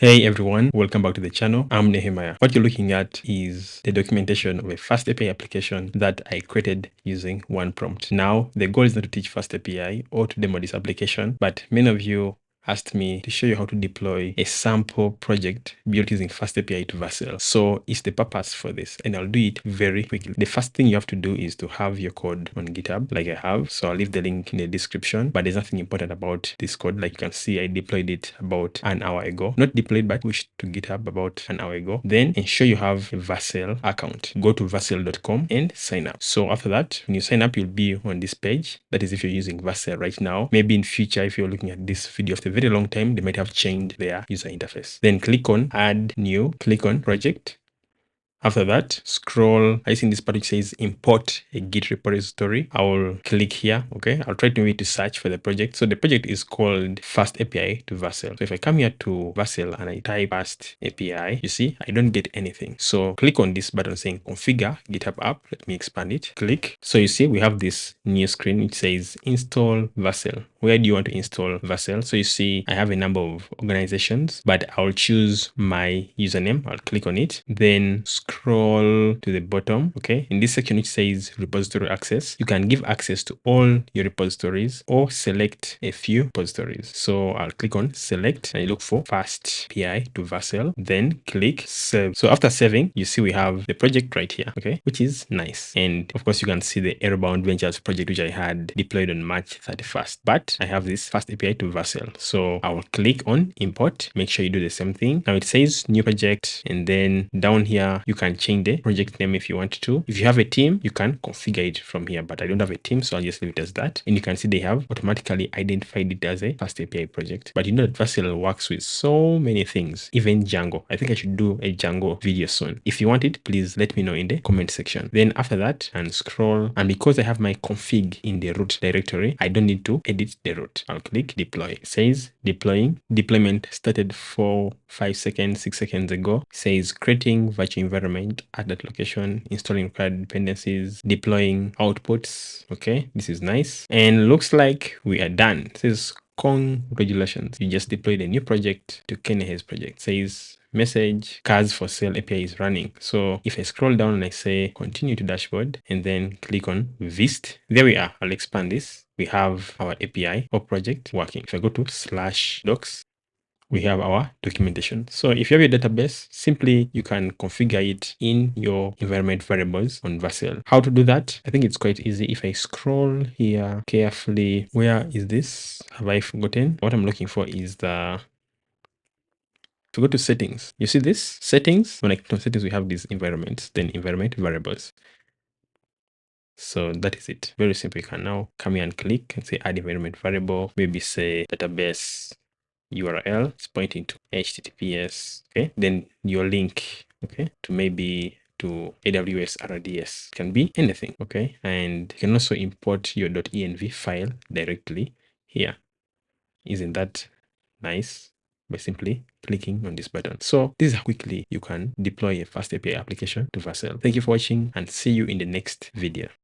Hey everyone, welcome back to the channel. I'm Nehemiah. What you're looking at is the documentation of a FastAPI application that I created using one prompt. Now, the goal is not to teach FastAPI or to demo this application, but many of you asked me to show you how to deploy a sample project built using FastAPI to Vercel. So it's the purpose for this, and I'll do it very quickly. The first thing you have to do is to have your code on GitHub, like I have. So I'll leave the link in the description, but there's nothing important about this code. Like you can see, I deployed it about an hour ago. Not deployed, but pushed to GitHub about an hour ago. Then ensure you have a Vercel account. Go to vercel.com and sign up. So after that, when you sign up, you'll be on this page. That is if you're using Vercel right now. Maybe in future, if you're looking at this video after a very long time, they might have changed their user interface. Then click on add new, click on project. After that, scroll. I see in this part which says import a Git repository. I will click here. Okay, I'll try to maybe to search for the project. So the project is called FastAPI to Vercel. So if I come here to Vercel and I type FastAPI, you see I don't get anything. So click on this button saying configure GitHub app. Let me expand it. Click. So you see we have this new screen which says install Vercel. Where do you want to install Vercel? So you see I have a number of organizations, but I'll choose my username. I'll click on it. Then scroll to the bottom. Okay, in this section which says repository access, you can give access to all your repositories or select a few repositories. So I'll click on select and look for FastAPI to Vercel, then click save. So after saving, you see we have the project right here, okay, which is nice. And of course you can see the Aerobound Ventures project which I had deployed on March 31st, but I have this FastAPI to Vercel. So I will click on import. Make sure you do the same thing. Now it says new project, and then down here you can change the project name if you want to. If you have a team, you can configure it from here, but I don't have a team, so I'll just leave it as that. And you can see they have automatically identified it as a FastAPI project. But you know that Vercel works with so many things, even Django. I think I should do a Django video soon. If you want it, please let me know in the comment section. Then after that, and scroll, and because I have my config in the root directory, I don't need to edit the root. I'll click deploy. It says deploying. Deployment started 4, 5 seconds, 6 seconds ago. It says creating virtual environment at that location, installing required dependencies, deploying outputs. Okay, this is nice. And looks like we are done. It says congratulations, you just deployed a new project to Kenne's project. It says message cars for sale API is running. So if I scroll down and I say continue to dashboard and then click on Vist, there we are. I'll expand this. We have our API or project working. If I go to /docs, we have our documentation. So if you have your database, simply you can configure it in your environment variables on Vercel. How to do that? I think it's quite easy. If I scroll here carefully, where is this? Have I forgotten? What I'm looking for is the, to go to settings, you see this settings. When I click on settings, we have these environments, then environment variables. So that is it. Very simple. You can now come here and click and say add environment variable, maybe say database URL. It's pointing to HTTPS. Okay, then your link, okay, to maybe to AWS RDS, can be anything. Okay, and you can also import your .env file directly here. Isn't that nice? By simply clicking on this button. So this is how quickly you can deploy a FastAPI application to Vercel. Thank you for watching and see you in the next video.